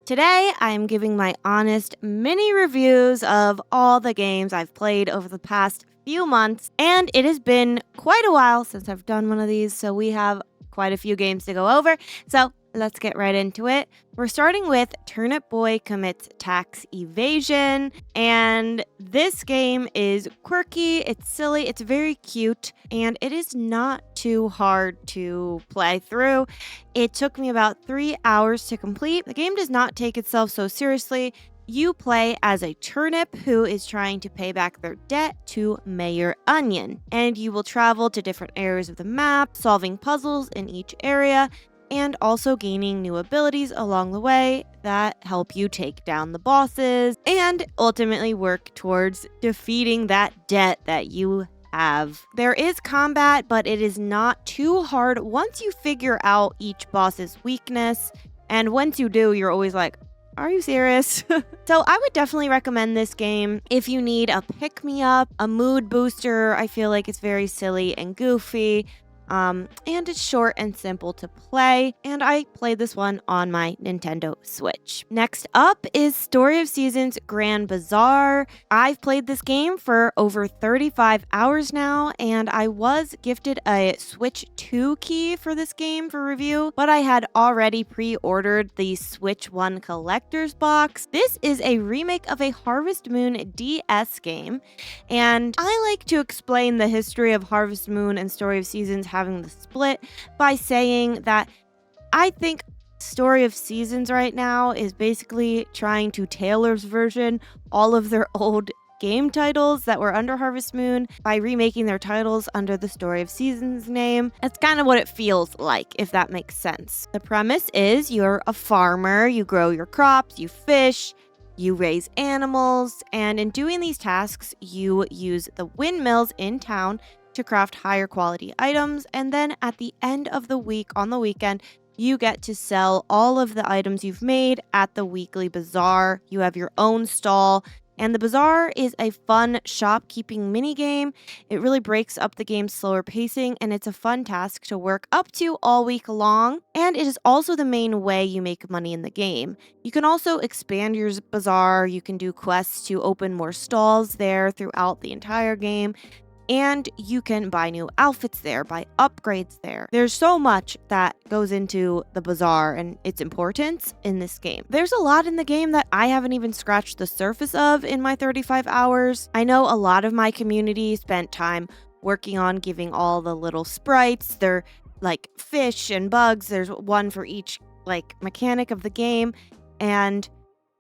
Today, I am giving my honest mini reviews of all the games I've played over the past few months, and it has been quite a while since I've done one of these, so we have quite a few games to go over. So let's get right into it. We're starting with Turnip Boy Commits Tax Evasion, and this game is quirky, it's silly, it's very cute, and it is not too hard to play through. It took me about 3 hours to complete. The game does not take itself so seriously. You play as a turnip who is trying to pay back their debt to Mayor Onion, and you will travel to different areas of the map, solving puzzles in each area, and also gaining new abilities along the way that help you take down the bosses and ultimately work towards defeating that debt that you have. There is combat, but it is not too hard once you figure out each boss's weakness, and once you do, you're always like, are you serious? So I would definitely recommend this game if you need a pick-me-up, a mood booster. I feel like it's very silly and goofy. And it's short and simple to play, and I played this one on my Nintendo Switch. Next up is Story of Seasons Grand Bazaar. I've played this game for over 35 hours now, and I was gifted a Switch 2 key for this game for review, but I had already pre-ordered the Switch 1 collector's box. This is a remake of a Harvest Moon DS game, and I like to explain the history of Harvest Moon and Story of Seasons having the split by saying that I think Story of Seasons right now is basically trying to Taylor's version all of their old game titles that were under Harvest Moon by remaking their titles under the Story of Seasons name. That's kind of what it feels like, if that makes sense. The premise is you're a farmer, you grow your crops, you fish, you raise animals, and in doing these tasks, you use the windmills in town to craft higher quality items, and then at the end of the week, on the weekend, you get to sell all of the items you've made at the weekly bazaar. You have your own stall, and the bazaar is a fun shopkeeping minigame. It really breaks up the game's slower pacing, and it's a fun task to work up to all week long, and it is also the main way you make money in the game. You can also expand your bazaar, you can do quests to open more stalls there throughout the entire game, and you can buy new outfits there, buy upgrades there. There's so much that goes into the bazaar and its importance in this game. There's a lot in the game that I haven't even scratched the surface of in my 35 hours. I know a lot of my community spent time working on giving all the little sprites. They're like fish and bugs. There's one for each like mechanic of the game, and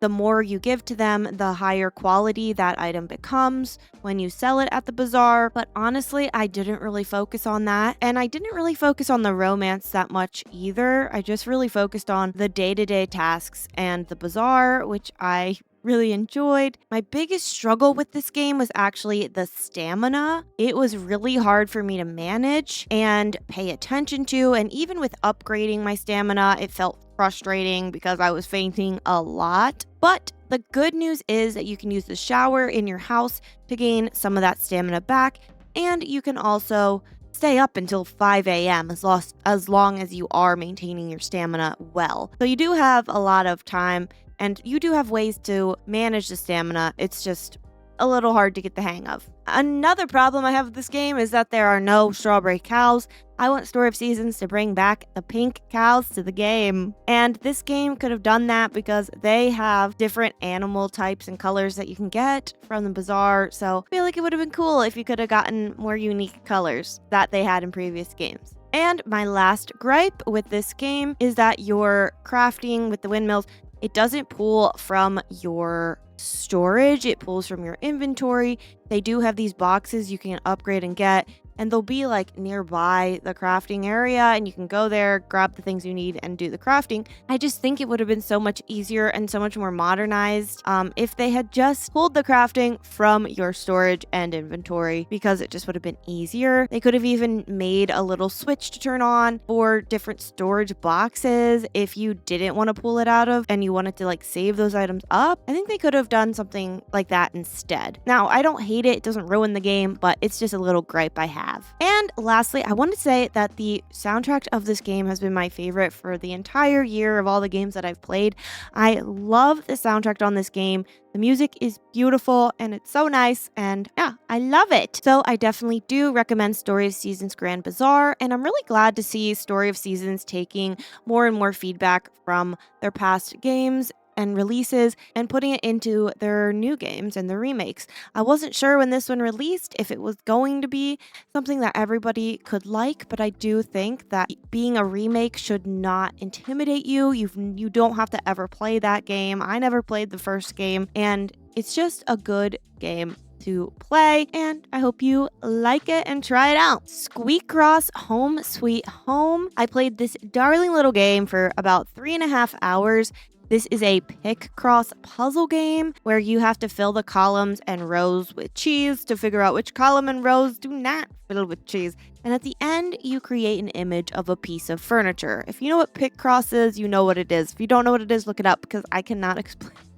the more you give to them, the higher quality that item becomes when you sell it at the bazaar. But honestly, I didn't really focus on that. And I didn't really focus on the romance that much either. I just really focused on the day-to-day tasks and the bazaar, which I really enjoyed. My biggest struggle with this game was actually the stamina. It was really hard for me to manage and pay attention to, and even with upgrading my stamina, it felt frustrating because I was fainting a lot. But the good news is that you can use the shower in your house to gain some of that stamina back, and you can also stay up until 5 a.m. as long as you are maintaining your stamina well. So you do have a lot of time, and you do have ways to manage the stamina. It's just a little hard to get the hang of. Another problem I have with this game is that there are no strawberry cows. I want Story of Seasons to bring back the pink cows to the game. And this game could have done that because they have different animal types and colors that you can get from the bazaar. So I feel like it would have been cool if you could have gotten more unique colors that they had in previous games. And my last gripe with this game is that your crafting with the windmills, it doesn't pull from your storage, it pulls from your inventory. They do have these boxes you can upgrade and get, and they'll be like nearby the crafting area, and you can go there, grab the things you need, and do the crafting. I just think it would have been so much easier and so much more modernized if they had just pulled the crafting from your storage and inventory, because it just would have been easier. They could have even made a little switch to turn on for different storage boxes if you didn't want to pull it out of and you wanted to like save those items up. I think they could have done something like that instead. Now, I don't hate it. It doesn't ruin the game, but it's just a little gripe I have. have. And lastly, I want to say that the soundtrack of this game has been my favorite for the entire year of all the games that I've played. I love the soundtrack on this game. The music is beautiful and it's so nice, and yeah, I love it. So I definitely do recommend Story of Seasons Grand Bazaar, and I'm really glad to see Story of Seasons taking more and more feedback from their past games and releases and putting it into their new games and the remakes. I wasn't sure when this one released if it was going to be something that everybody could like, but I do think that being a remake should not intimidate you. You don't have to ever play that game. I never played the first game, and it's just a good game to play, and I hope you like it and try it out. Squeakross Home Sweet Home. I played this darling little game for about 3.5 hours. This is a pick cross puzzle game where you have to fill the columns and rows with cheese to figure out which column and rows do not fill with cheese. And at the end, you create an image of a piece of furniture. If you know what pick cross is, you know what it is. If you don't know what it is, look it up, because I cannot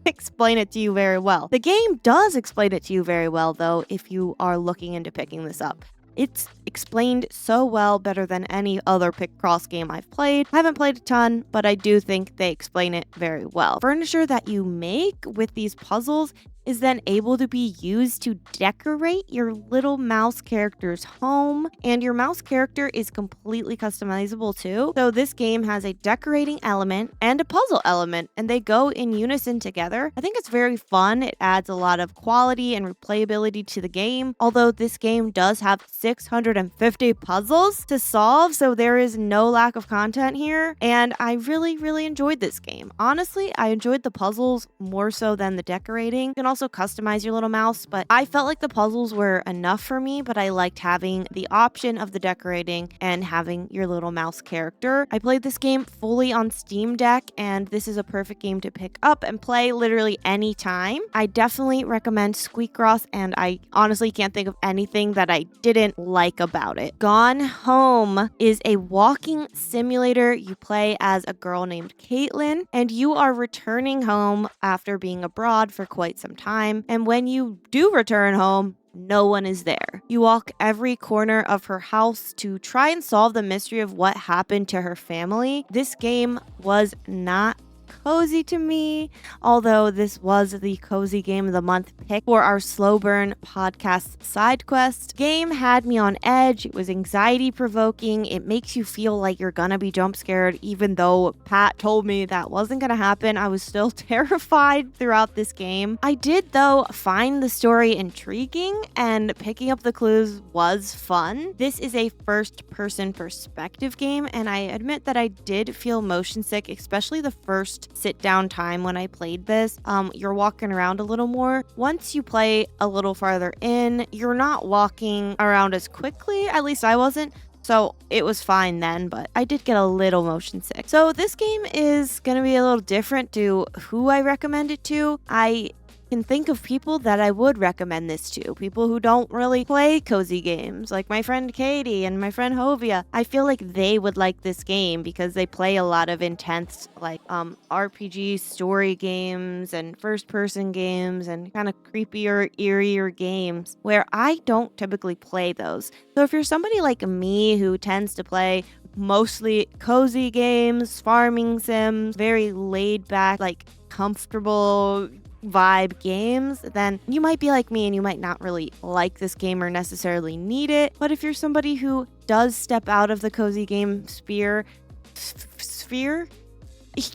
explain it to you very well. The game does explain it to you very well, though, if you are looking into picking this up. It's explained so well, better than any other pick cross game I've played. I haven't played a ton, but I do think they explain it very well. Furniture that you make with these puzzles is then able to be used to decorate your little mouse character's home, and your mouse character is completely customizable too. So this game has a decorating element and a puzzle element, and they go in unison together. I think it's very fun. It adds a lot of quality and replayability to the game, although this game does have 650 puzzles to solve, so there is no lack of content here, and I really enjoyed this game. Honestly, I enjoyed the puzzles more so than the decorating. You can also customize your little mouse, but I felt like the puzzles were enough for me, but I liked having the option of the decorating and having your little mouse character. I played this game fully on Steam Deck, and this is a perfect game to pick up and play literally any time. I definitely recommend Squeakross, and I honestly can't think of anything that I didn't like about it. Gone Home is a walking simulator. You play as a girl named Caitlin, and you are returning home after being abroad for quite some time, and when you do return home, no one is there. You walk every corner of her house to try and solve the mystery of what happened to her family. This game was not cozy to me, although this was the cozy game of the month pick for our slow burn podcast side quest. Game had me on edge. It was anxiety provoking. It makes you feel like you're gonna be jump scared, even though Pat told me that wasn't gonna happen. I was still terrified throughout this game. I did though find the story intriguing, and picking up the clues was fun. This is a first person perspective game, and I admit that I did feel motion sick, especially the first sit down time when I played this. You're walking around a little more. Once you play a little farther in, you're not walking around as quickly. At least I wasn't. So it was fine then, but I did get a little motion sick. So this game is going to be a little different to who I recommend it to. I can think of people that I would recommend this to. People who don't really play cozy games, like my friend Katie and my friend Hovia. I feel like they would like this game because they play a lot of intense, like RPG story games and first-person games and kind of creepier, eerier games where I don't typically play those. So if you're somebody like me who tends to play mostly cozy games, farming sims, very laid back, like comfortable vibe games, then you might be like me and you might not really like this game or necessarily need it. But if you're somebody who does step out of the cozy game sphere,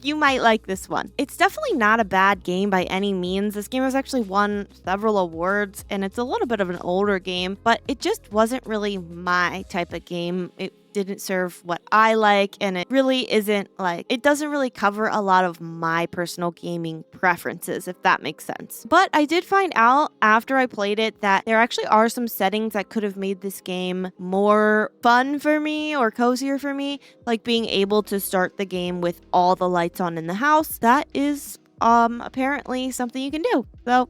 you might like this one. It's definitely not a bad game by any means. This game has actually won several awards, and it's a little bit of an older game, but it just wasn't really my type of game. It didn't serve what I like, and it really isn't like, it doesn't really cover a lot of my personal gaming preferences, if that makes sense. But I did find out after I played it that there actually are some settings that could have made this game more fun for me or cozier for me, like being able to start the game with all the lights on in the house. That is apparently something you can do. So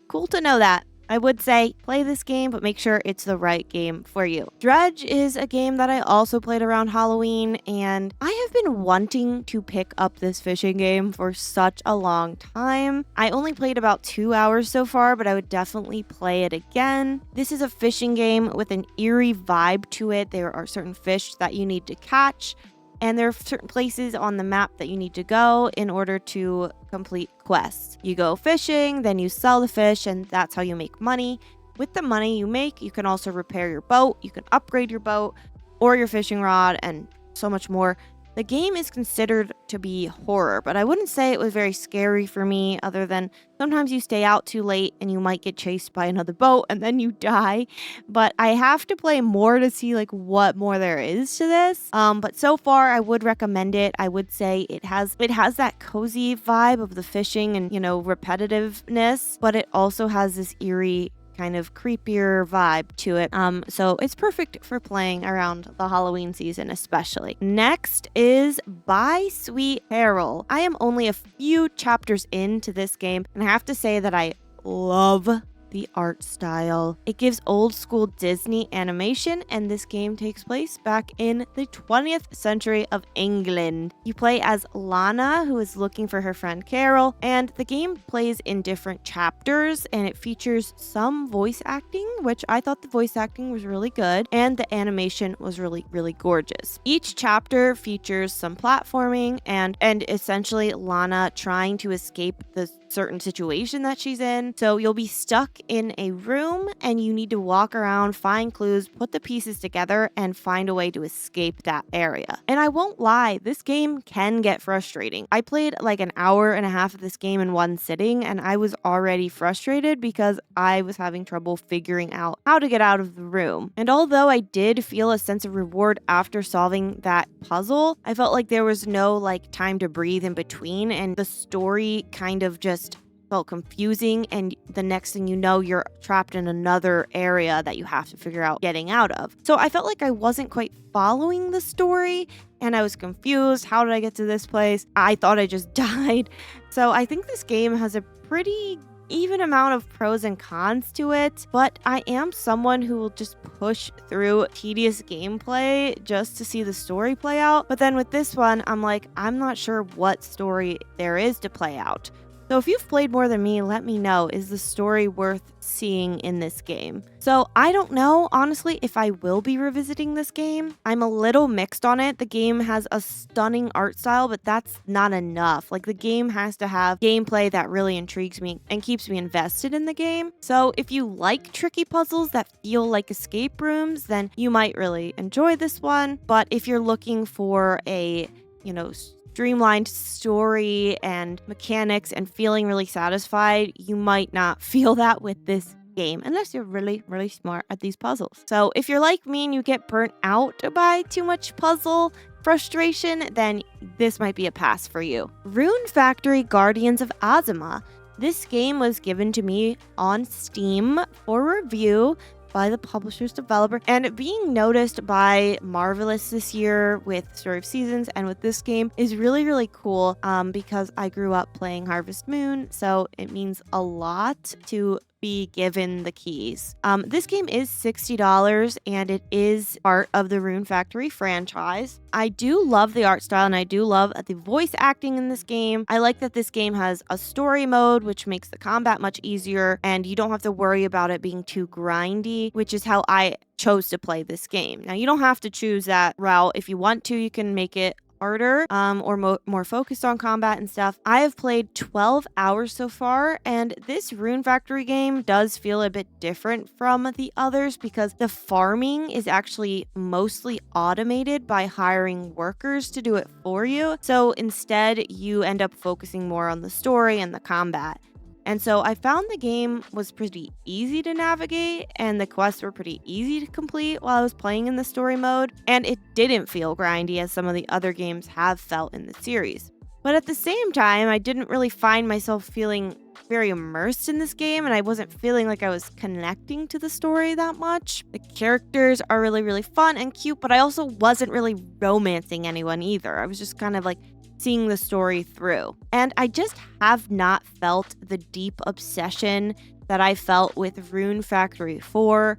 cool to know that. I would say play this game, but make sure it's the right game for you. Dredge is a game that I also played around Halloween, and I have been wanting to pick up this fishing game for such a long time. I only played about 2 hours so far, but I would definitely play it again. This is a fishing game with an eerie vibe to it. There are certain fish that you need to catch, and there are certain places on the map that you need to go in order to complete quests. You go fishing, then you sell the fish, and that's how you make money. With the money you make, you can also repair your boat, you can upgrade your boat or your fishing rod, and so much more. The game is considered to be horror, but I wouldn't say it was very scary for me, other than sometimes you stay out too late and you might get chased by another boat and then you die. But I have to play more to see like what more there is to this. But so far I would recommend it. I would say it has that cozy vibe of the fishing and, repetitiveness, but it also has this eerie kind of creepier vibe to it. So it's perfect for playing around the Halloween season, especially. Next is by Sweet Carole. I am only a few chapters into this game, and I have to say that I love the art style. It gives old school Disney animation, and this game takes place back in the 20th century of England. You play as Lana, who is looking for her friend Carole, and the game plays in different chapters, and it features some voice acting, which I thought the voice acting was really good, and the animation was really, really gorgeous. Each chapter features some platforming and essentially Lana trying to escape the certain situation that she's in. So you'll be stuck in a room and you need to walk around, find clues, put the pieces together, and find a way to escape that area. And I won't lie, this game can get frustrating. I played like an hour and a half of this game in one sitting, and I was already frustrated because I was having trouble figuring out how to get out of the room. And although I did feel a sense of reward after solving that puzzle, I felt like there was no time to breathe in between, and the story kind of just felt confusing, and the next thing you know, you're trapped in another area that you have to figure out getting out of. So I felt like I wasn't quite following the story, and I was confused. How did I get to this place? I thought I just died. So I think this game has a pretty even amount of pros and cons to it, but I am someone who will just push through tedious gameplay just to see the story play out. But then with this one, I'm not sure what story there is to play out. So if you've played more than me, let me know. Is the story worth seeing in this game? So I don't know, honestly, if I will be revisiting this game. I'm a little mixed on it. The game has a stunning art style, but that's not enough. The game has to have gameplay that really intrigues me and keeps me invested in the game. So if you like tricky puzzles that feel like escape rooms, then you might really enjoy this one. But if you're looking for a, streamlined story and mechanics and feeling really satisfied, you might not feel that with this game unless you're really, really smart at these puzzles. So if you're like me and you get burnt out by too much puzzle frustration, then this might be a pass for you. Rune Factory Guardians of Azuma. This game was given to me on Steam for review by the publisher's developer, and being noticed by Marvelous this year with Story of Seasons and with this game is really, really cool because I grew up playing Harvest Moon, so it means a lot to be given the keys. This game is $60 and it is part of the Rune Factory franchise. I do love the art style and I do love the voice acting in this game. I like that this game has a story mode, which makes the combat much easier and you don't have to worry about it being too grindy, which is how I chose to play this game. Now, you don't have to choose that route. If you want to, you can make it harder or more focused on combat and stuff. I have played 12 hours so far, and this Rune Factory game does feel a bit different from the others because the farming is actually mostly automated by hiring workers to do it for you. So instead, you end up focusing more on the story and the combat. And so I found the game was pretty easy to navigate and the quests were pretty easy to complete while I was playing in the story mode, and it didn't feel grindy as some of the other games have felt in the series. But at the same time, I didn't really find myself feeling very immersed in this game, and I wasn't feeling like I was connecting to the story that much. The characters are really, really fun and cute, but I also wasn't really romancing anyone either. I was just kind of seeing the story through. And I just have not felt the deep obsession that I felt with Rune Factory 4,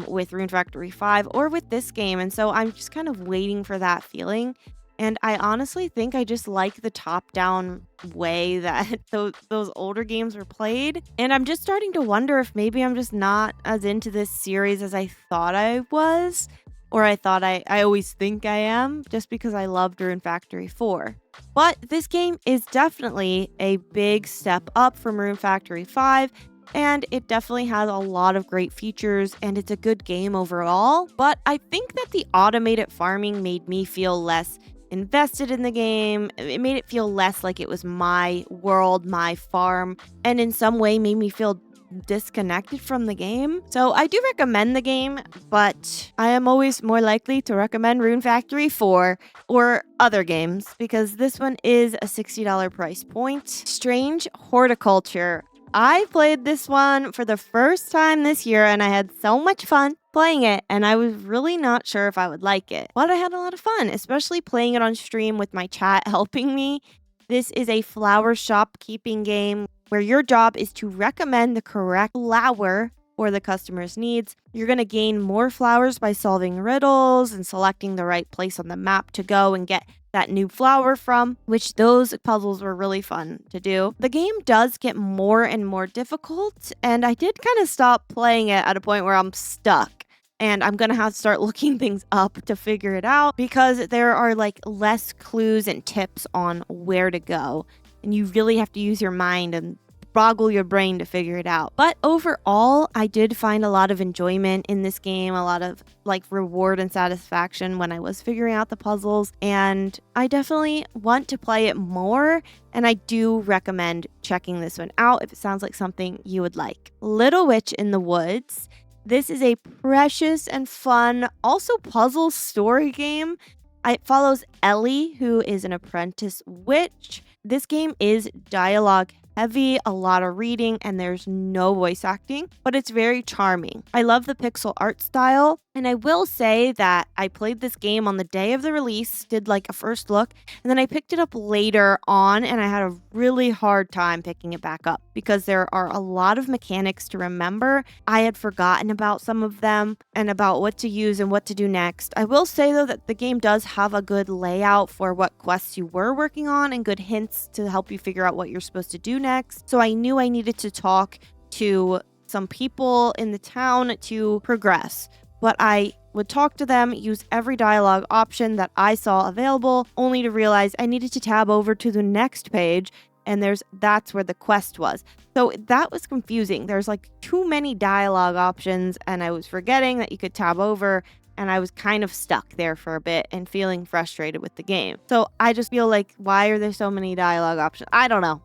with Rune Factory 5, or with this game. And so I'm just kind of waiting for that feeling. And I honestly think I just like the top-down way that those older games were played. And I'm just starting to wonder if maybe I'm just not as into this series as I thought I was. Or I thought I always think I am, just because I loved Rune Factory 4. But this game is definitely a big step up from Rune Factory 5, and it definitely has a lot of great features, and it's a good game overall. But I think that the automated farming made me feel less invested in the game. It made it feel less like it was my world, my farm, and in some way made me feel disconnected from the game. So I do recommend the game, but I am always more likely to recommend Rune Factory 4 or other games, because this one is a $60 price point. Strange Horticulture. I played this one for the first time this year, and I had so much fun playing it, and I was really not sure if I would like it. But I had a lot of fun, especially playing it on stream with my chat helping me. This is a flower shopkeeping game where your job is to recommend the correct flower for the customer's needs. You're going to gain more flowers by solving riddles and selecting the right place on the map to go and get that new flower from, which those puzzles were really fun to do. The game does get more and more difficult, and I did kind of stop playing it at a point where I'm stuck. And I'm going to have to start looking things up to figure it out, because there are like less clues and tips on where to go. And you really have to use your mind and boggle your brain to figure it out. But overall, I did find a lot of enjoyment in this game, a lot of like reward and satisfaction when I was figuring out the puzzles. And I definitely want to play it more. And I do recommend checking this one out if it sounds like something you would like. Little Witch in the Woods. This is a precious and fun, also puzzle story game. It follows Ellie, who is an apprentice witch. This game is dialogue heavy, a lot of reading, and there's no voice acting, but it's very charming. I love the pixel art style, and I will say that I played this game on the day of the release, did like a first look, and then I picked it up later on, and I had a really hard time picking it back up because there are a lot of mechanics to remember. I had forgotten about some of them and about what to use and what to do next. I will say though that the game does have a good layout for what quests you were working on and good hints to help you figure out what you're supposed to do next. So I knew I needed to talk to some people in the town to progress. But I would talk to them, use every dialogue option that I saw available, only to realize I needed to tab over to the next page, and that's where the quest was. So that was confusing. There's like too many dialogue options, and I was forgetting that you could tab over, and I was kind of stuck there for a bit and feeling frustrated with the game. So I just feel like, why are there so many dialogue options? I don't know.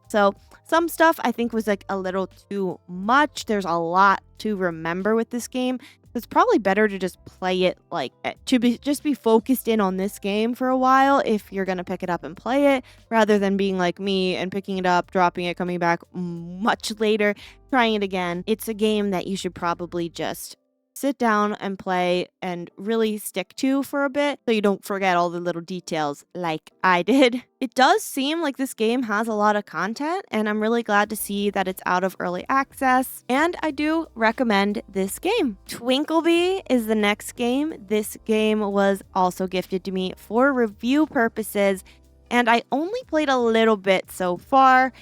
So some stuff I think was like a little too much. There's a lot to remember with this game. It's probably better to just play it like just be focused in on this game for a while if you're going to pick it up and play it, rather than being like me and picking it up, dropping it, coming back much later, trying it again. It's a game that you should probably just sit down and play and really stick to for a bit so you don't forget all the little details like I did. It does seem like this game has a lot of content, and I'm really glad to see that it's out of early access, and I do recommend this game. Twinkleby is the next game. This game was also gifted to me for review purposes, and I only played a little bit so far.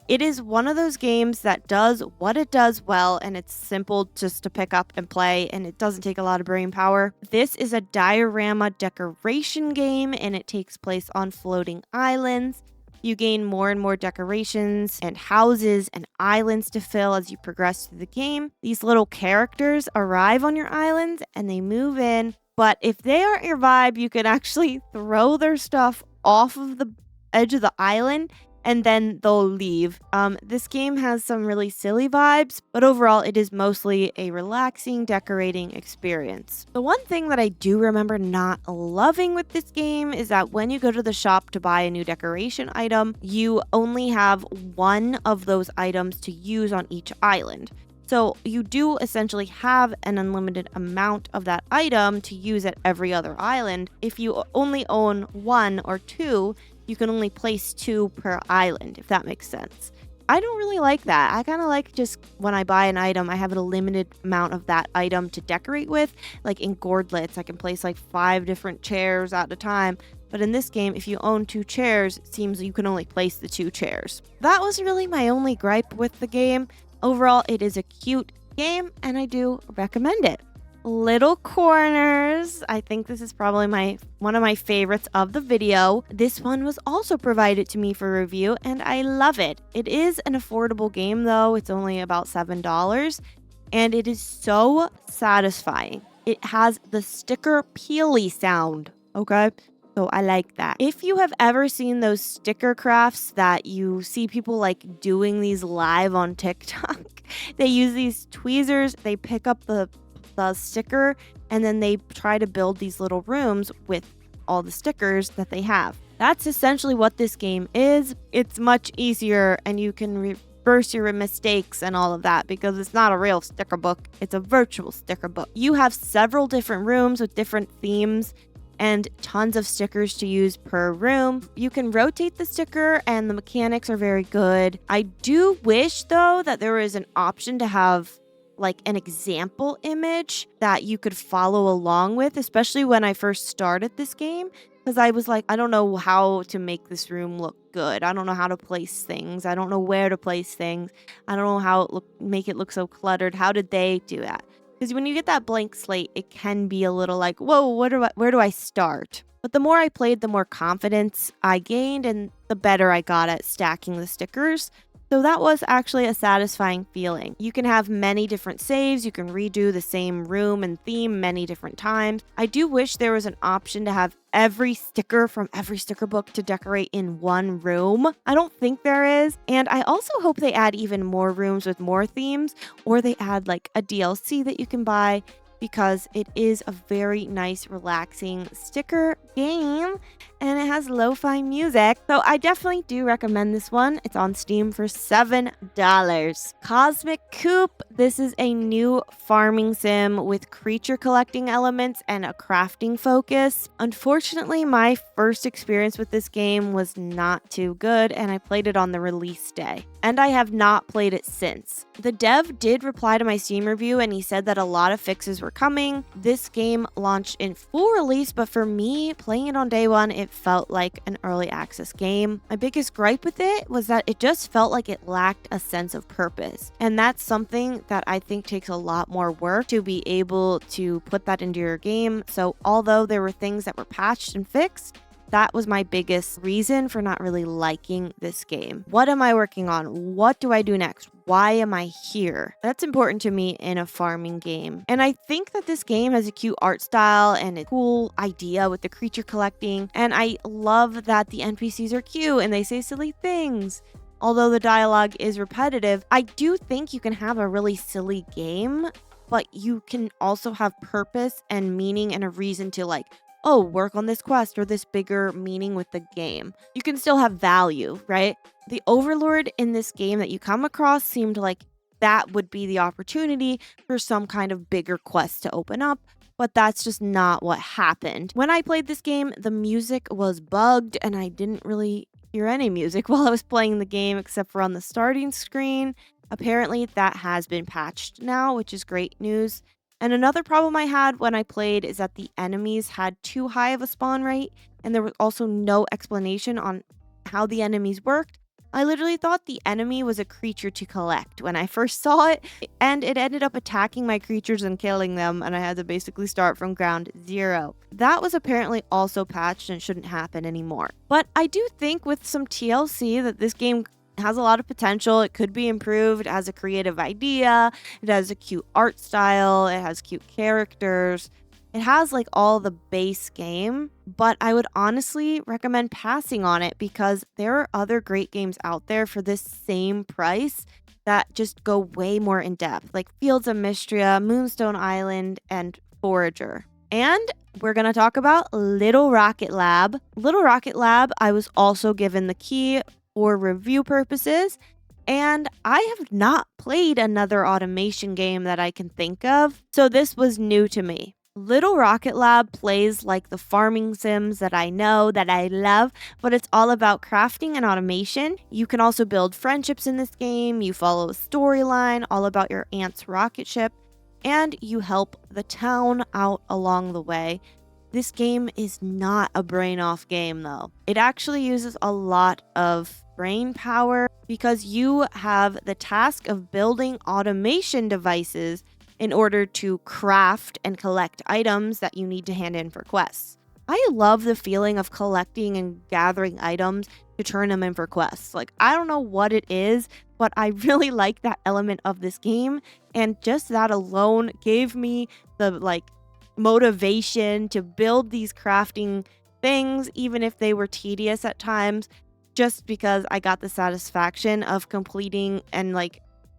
It is one of those games that does what it does well, and it's simple just to pick up and play, and it doesn't take a lot of brain power. This is a diorama decoration game, and it takes place on floating islands. You gain more and more decorations and houses and islands to fill as you progress through the game. These little characters arrive on your islands, and they move in, but if they aren't your vibe, you can actually throw their stuff off of the edge of the island, and then they'll leave. This game has some really silly vibes, but overall it is mostly a relaxing decorating experience. The one thing that I do remember not loving with this game is that when you go to the shop to buy a new decoration item, you only have one of those items to use on each island. So you do essentially have an unlimited amount of that item to use at every other island. If you only own one or two, you can only place two per island, if that makes sense. I don't really like that. I kind of like just when I buy an item, I have a limited amount of that item to decorate with. Like in Gordlets, I can place like 5 different chairs at a time. But in this game, if you own 2 chairs, it seems you can only place the 2 chairs. That was really my only gripe with the game. Overall, it is a cute game and I do recommend it. Little corners. I think this is probably one of my favorites of the video. This one was also provided to me for review and I love it. It is an affordable game though. It's only about $7 and it is so satisfying. It has the sticker peely sound, okay? So I like that. If you have ever seen those sticker crafts that you see people like doing these live on TikTok, they use these tweezers, they pick up the sticker and then they try to build these little rooms with all the stickers that they have. That's essentially what this game is. It's much easier and you can reverse your mistakes and all of that because it's not a real sticker book. It's a virtual sticker book. You have several different rooms with different themes and tons of stickers to use per room. You can rotate the sticker and the mechanics are very good. I do wish though that there was an option to have like an example image that you could follow along with, especially when I first started this game, because I was like, I don't know how to make this room look good. I don't know how to place things. I don't know where to place things. I don't know how make it look so cluttered. How did they do that? Because when you get that blank slate, it can be a little like, whoa, where do I start? But the more I played, the more confidence I gained and the better I got at stacking the stickers. So that was actually a satisfying feeling. You can have many different saves. You can redo the same room and theme many different times. I do wish there was an option to have every sticker from every sticker book to decorate in one room. I don't think there is. And I also hope they add even more rooms with more themes, or they add like a DLC that you can buy, because it is a very nice, relaxing sticker game and it has lo-fi music. So I definitely do recommend this one. It's on Steam for $7. Cosmic Coop. This is a new farming sim with creature collecting elements and a crafting focus. Unfortunately, my first experience with this game was not too good and I played it on the release day. And I have not played it since. The dev did reply to my Steam review and he said that a lot of fixes were coming. This game launched in full release, but for me, playing it on day one, it felt like an early access game. My biggest gripe with it was that it just felt like it lacked a sense of purpose. And that's something that I think takes a lot more work to be able to put that into your game. So although there were things that were patched and fixed, that was my biggest reason for not really liking this game. What am I working on? What do I do next? Why am I here? That's important to me in a farming game. And I think that this game has a cute art style and a cool idea with the creature collecting. And I love that the NPCs are cute and they say silly things. Although the dialogue is repetitive, I do think you can have a really silly game, but you can also have purpose and meaning and a reason to like, oh, work on this quest or this bigger meaning with the game. You can still have value, right? The overlord in this game that you come across seemed like that would be the opportunity for some kind of bigger quest to open up, but that's just not what happened. When I played this game, the music was bugged and I didn't really hear any music while I was playing the game except for on the starting screen. Apparently that has been patched now, which is great news. And another problem I had when I played is that the enemies had too high of a spawn rate, and there was also no explanation on how the enemies worked. I literally thought the enemy was a creature to collect when I first saw it, and it ended up attacking my creatures and killing them, and I had to basically start from ground zero. That was apparently also patched and shouldn't happen anymore. But I do think with some TLC that this game has a lot of potential. It could be improved. It has a creative idea. It has a cute art style. It has cute characters. It has like all the base game, but I would honestly recommend passing on it because there are other great games out there for this same price that just go way more in depth, like Fields of Mystria, Moonstone Island, and Forager. And we're going to talk about Little Rocket Lab. Little Rocket Lab, I was also given the key for review purposes, and I have not played another automation game that I can think of, so this was new to me. Little Rocket Lab plays like the farming sims that I know, that I love, but it's all about crafting and automation. You can also build friendships in this game, you follow a storyline all about your aunt's rocket ship, and you help the town out along the way. This game is not a brain off game though. It actually uses a lot of brain power because you have the task of building automation devices in order to craft and collect items that you need to hand in for quests. I love the feeling of collecting and gathering items to turn them in for quests. Like, I don't know what it is, but I really like that element of this game, and just that alone gave me the motivation to build these crafting things, even if they were tedious at times, just because I got the satisfaction of completing and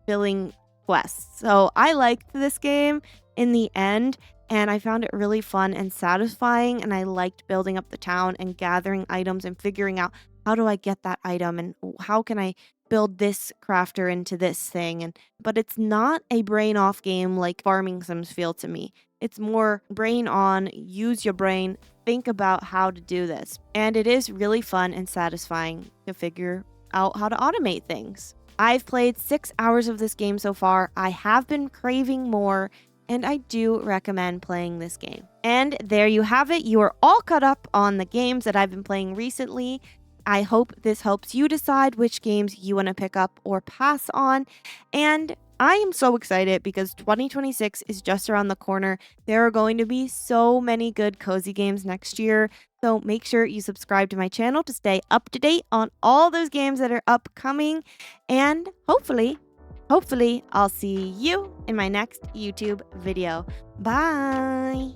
filling quests. So I liked this game in the end, and I found it really fun and satisfying, and I liked building up the town and gathering items and figuring out how do I get that item and how can I build this crafter into this thing. And but it's not a brain off game like farming sims feel to me. It's more brain on, use your brain, think about how to do this. And it is really fun and satisfying to figure out how to automate things. I've played 6 hours of this game so far. I have been craving more, and I do recommend playing this game. And there you have it. You are all caught up on the games that I've been playing recently. I hope this helps you decide which games you want to pick up or pass on. And I am so excited because 2026 is just around the corner. There are going to be so many good cozy games next year. So make sure you subscribe to my channel to stay up to date on all those games that are upcoming. And hopefully, I'll see you in my next YouTube video. Bye!